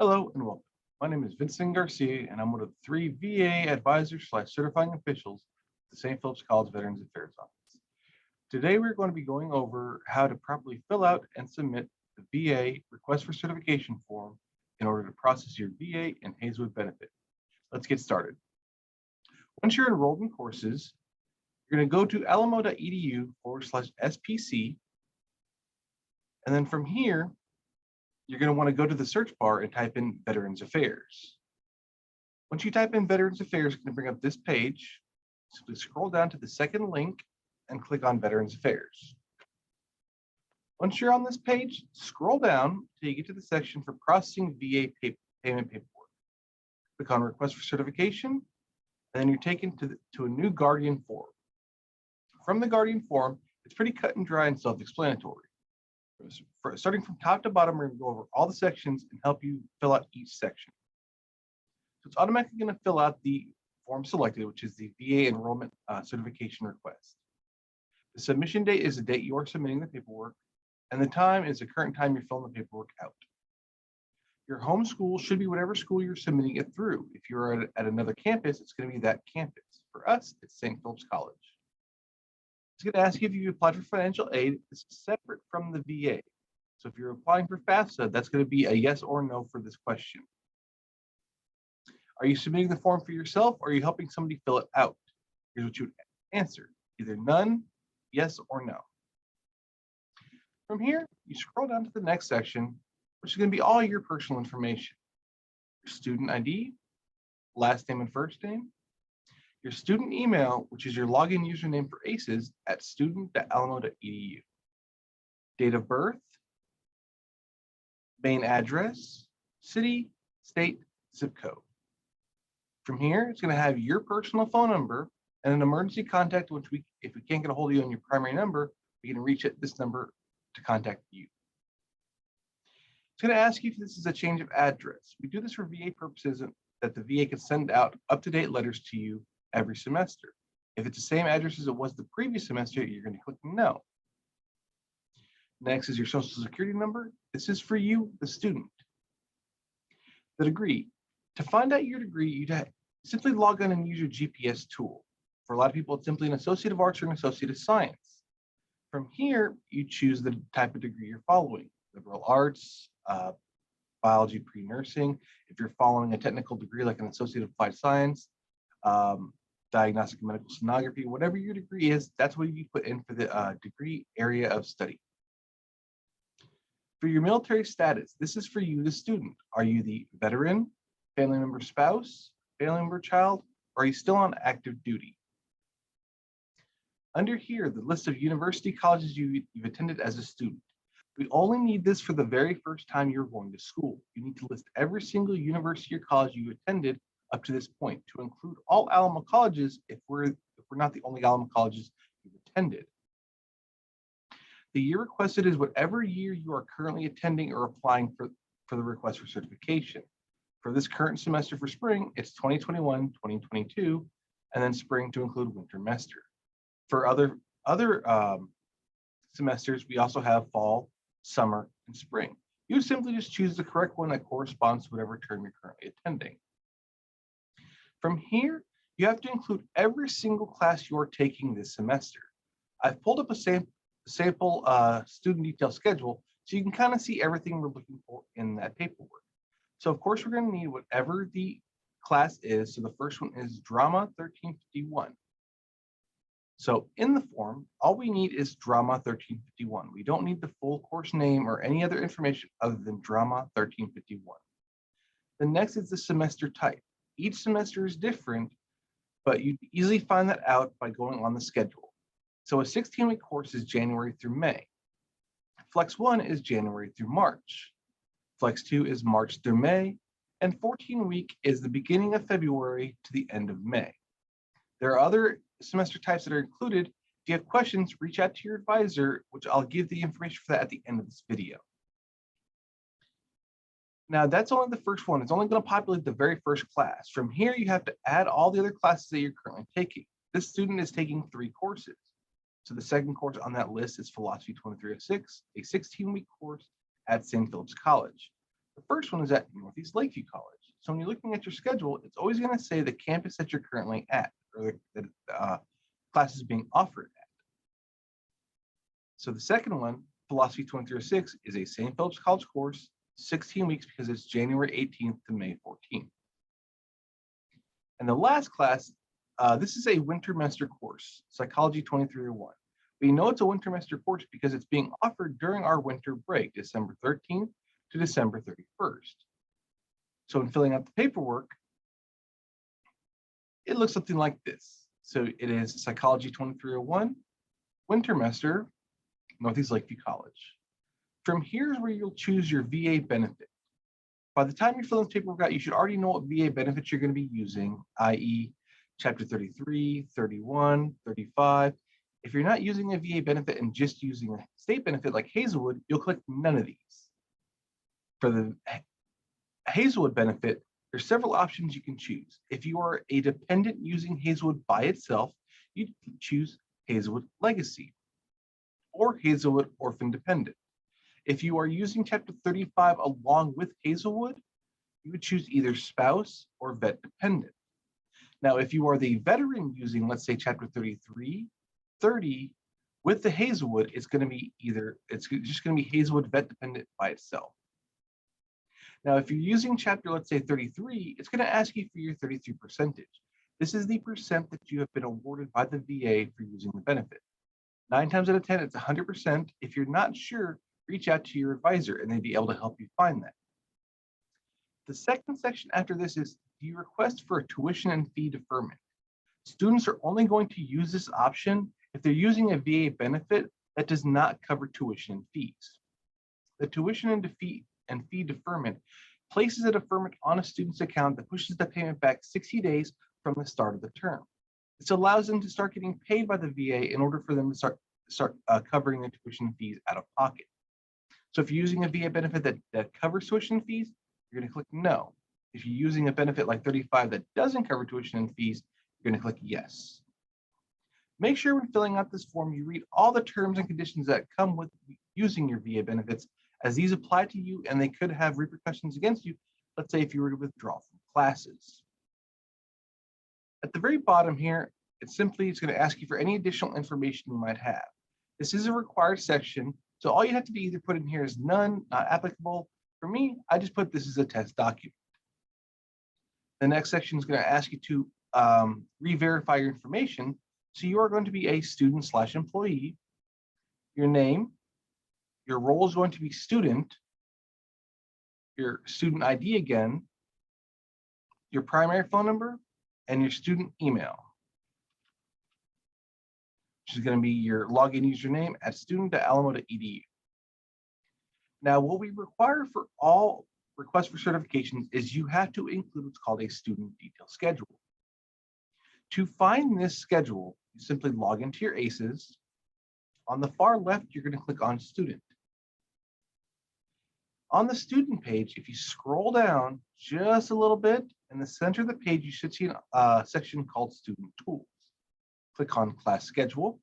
Hello and welcome. My name is Vincent Garcia, and I'm one of the three VA advisors / certifying officials at the St. Philip's College Veterans Affairs Office. Today, we're going to be going over how to properly fill out and submit the VA request for certification form in order to process your VA and Hayeswood benefit. Let's get started. Once you're enrolled in courses, you're going to go to alamo.edu/SPC. And then from here, you're going to want to go to the search bar and type in Veterans Affairs. Once you type in Veterans Affairs, it's going to bring up this page. Simply scroll down to the second link and click on Veterans Affairs. Once you're on this page, scroll down till you get to the section for processing VA payment paperwork. Click on Request for Certification, and then you're taken to a new Guardian form. From the Guardian form, it's pretty cut and dry and self-explanatory. Starting from top to bottom, we're going to go over all the sections and help you fill out each section. So it's automatically going to fill out the form selected, which is the VA enrollment certification request. The submission date is the date you are submitting the paperwork, and the time is the current time you're filling the paperwork out. Your home school should be whatever school you're submitting it through. If you're at another campus, it's going to be that campus. For us, it's St. Philip's College. It's going to ask you if you applied for financial aid. It's separate from the VA. So if you're applying for FAFSA, that's going to be a yes or no for this question. Are you submitting the form for yourself, or are you helping somebody fill it out? Here's what you would answer: either none, yes, or no. From here, you scroll down to the next section, which is going to be all your personal information: your student ID, last name and first name, your student email, which is your login username for ACES at student.alamo.edu, date of birth, main address, city, state, zip code. From here, it's going to have your personal phone number and an emergency contact, which if we can't get a hold of you on your primary number, we can reach at this number to contact you. It's going to ask you if this is a change of address. We do this for VA purposes that the VA can send out up-to-date letters to you every semester. If it's the same address as it was the previous semester, you're going to click no. Next is your social security number. This is for you, the student. The degree. To find out your degree, you'd simply log in and use your GPS tool. For a lot of people, it's simply an Associate of Arts or an Associate of Science. From here, you choose the type of degree you're following: liberal arts, biology pre-nursing. If you're following a technical degree like an Associate of Applied Science, diagnostic medical sonography, whatever your degree is, that's what you put in for the degree area of study. For your military status, this is for you, the student. Are you the veteran, family member spouse, family member child, or are you still on active duty? Under here, the list of university colleges you've attended as a student. We only need this for the very first time you're going to school. You need to list every single university or college you attended up to this point, to include all Alamo colleges if we're not the only Alamo colleges you've attended. The year requested is whatever year you are currently attending or applying for the request for certification. For this current semester for spring, it's 2021, 2022, and then spring to include winter semester. For other semesters, we also have fall, summer, and spring. You would simply just choose the correct one that corresponds to whatever term you're currently attending. From here, you have to include every single class you're taking this semester. I've pulled up a sample student detail schedule so you can kind of see everything we're looking for in that paperwork. So of course, we're going to need whatever the class is. So the first one is Drama 1351. So in the form, all we need is Drama 1351. We don't need the full course name or any other information other than Drama 1351. The next is the semester type. Each semester is different, but you easily find that out by going on the schedule. So a 16-week course is January through May. Flex 1 is January through March. Flex 2 is March through May, and 14-week is the beginning of February to the end of May. There are other semester types that are included. If you have questions, reach out to your advisor, which I'll give the information for that at the end of this video. Now, that's only the first one. It's only going to populate the very first class. From here, you have to add all the other classes that you're currently taking. This student is taking 3 courses. So the second course on that list is Philosophy 2306, a 16-week course at St. Philip's College. The first one is at Northeast Lakeview College. So when you're looking at your schedule, it's always going to say the campus that you're currently at, or the class is being offered at. So the second one, Philosophy 2306, is a St. Philip's College course, 16 weeks because it's January 18th to May 14th. And the last class, this is a winter semester course, Psychology 2301. We know it's a winter semester course because it's being offered during our winter break, December 13th to December 31st. So in filling out the paperwork, it looks something like this. So it is Psychology 2301, winter semester, Northeast Lakeview College. From here is where you'll choose your VA benefit. By the time you're filling this paperwork out, you should already know what VA benefits you're going to be using, i.e. Chapter 33, 31, 35. If you're not using a VA benefit and just using a state benefit like Hazelwood, you'll click none of these. For the Hazelwood benefit, there's several options you can choose. If you are a dependent using Hazelwood by itself, you choose Hazelwood Legacy or Hazelwood Orphan Dependent. If you are using Chapter 35 along with Hazelwood, you would choose either Spouse or Vet Dependent. Now, if you are the veteran using, let's say, Chapter 33, 30, with the Hazelwood, it's going to be it's just going to be Hazelwood Vet Dependent by itself. Now, if you're using Chapter, let's say, 33, it's going to ask you for your 33 percentage. This is the percent that you have been awarded by the VA for using the benefit. 9 times out of 10, it's 100%. If you're not sure, reach out to your advisor and they'd be able to help you find that. The second section after this is, do you request for a tuition and fee deferment? Students are only going to use this option if they're using a VA benefit that does not cover tuition and fees. The tuition and fee deferment places a deferment on a student's account that pushes the payment back 60 days from the start of the term. This allows them to start getting paid by the VA in order for them to start covering the tuition fees out of pocket. So if you're using a VA benefit that covers tuition fees, you're going to click no. If you're using a benefit like 35 that doesn't cover tuition and fees, you're going to click yes. Make sure when filling out this form, you read all the terms and conditions that come with using your VA benefits, as these apply to you and they could have repercussions against you, let's say if you were to withdraw from classes. At the very bottom here, it's going to ask you for any additional information you might have. This is a required section, so all you have to do either put in here is none, not applicable. For me, I just put this as a test document. The next section is going to ask you to re-verify your information. So you are going to be a student/employee. Your name, your role is going to be student, your student ID again, your primary phone number, and your student email, which is going to be your login username at student.alamo.edu. Now, what we require for all requests for certifications is you have to include what's called a student detail schedule. To find this schedule, you simply log into your ACES. On the far left, you're going to click on Student. On the student page, if you scroll down just a little bit, in the center of the page, you should see a section called Student Tools. Click on Class Schedule.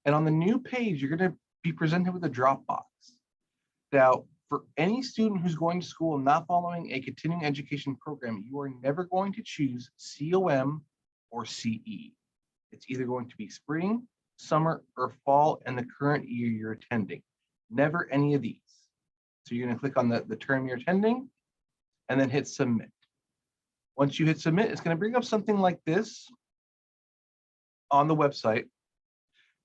And on the new page, you're going to be presented with a drop box. Now, for any student who's going to school and not following a continuing education program, you are never going to choose COM or CE. It's either going to be spring, summer, or fall in the current year you're attending. Never any of these. So you're going to click on the term you're attending and then hit submit. Once you hit submit, it's going to bring up something like this on the website.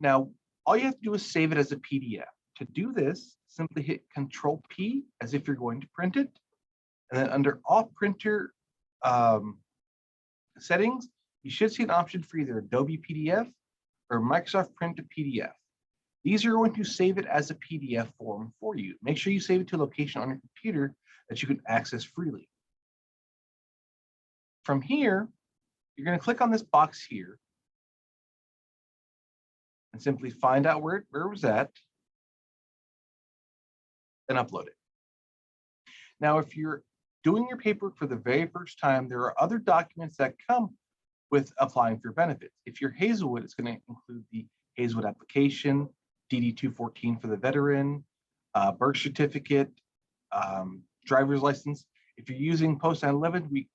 Now, all you have to do is save it as a PDF. To do this, simply hit Control P as if you're going to print it. And then under All Printer settings, you should see an option for either Adobe PDF or Microsoft Print to PDF. These are going to save it as a PDF form for you. Make sure you save it to a location on your computer that you can access freely. From here, you're going to click on this box here and simply find out where it was at and upload it. Now, if you're doing your paperwork for the very first time, there are other documents that come with applying for benefits. If you're Hazelwood, it's going to include the Hazelwood application, DD-214 for the veteran, birth certificate, driver's license. If you're using post 9/11,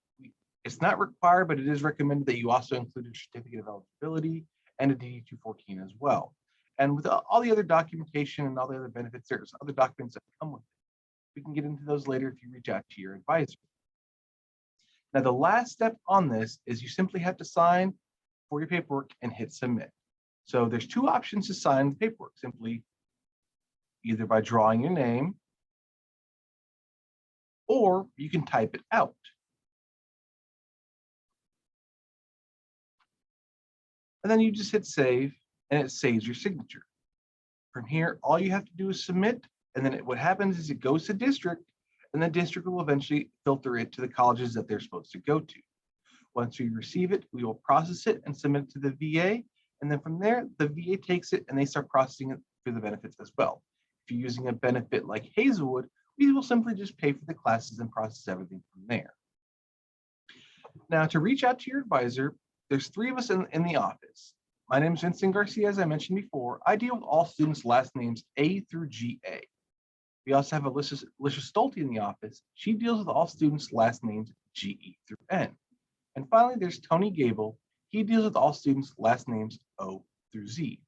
it's not required, but it is recommended that you also include a certificate of eligibility and a DD-214 as well. And with all the other documentation and all the other benefits, there's other documents that come with it. We can get into those later if you reach out to your advisor. Now, the last step on this is you simply have to sign for your paperwork and hit submit. So there's two options to sign the paperwork, simply either by drawing your name or you can type it out. And then you just hit save and it saves your signature. From here, all you have to do is submit, and then what happens is it goes to district, and then district will eventually filter it to the colleges that they're supposed to go to. Once we receive it, we will process it and submit it to the VA, and then from there, the VA takes it and they start processing it through the benefits as well. If you're using a benefit like Hazelwood, we will simply just pay for the classes and process everything from there. Now, to reach out to your advisor, there's three of us in the office. My name is Vincent Garcia, as I mentioned before. I deal with all students' last names A through GA. We also have Alicia Stolte in the office. She deals with all students' last names GE through N. And finally, there's Tony Gable. He deals with all students' last names O through Z.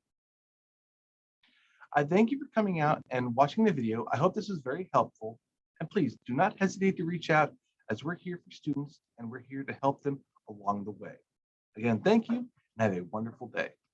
I thank you for coming out and watching the video. I hope this was very helpful. And please do not hesitate to reach out, as we're here for students and we're here to help them along the way. Again, thank you and have a wonderful day.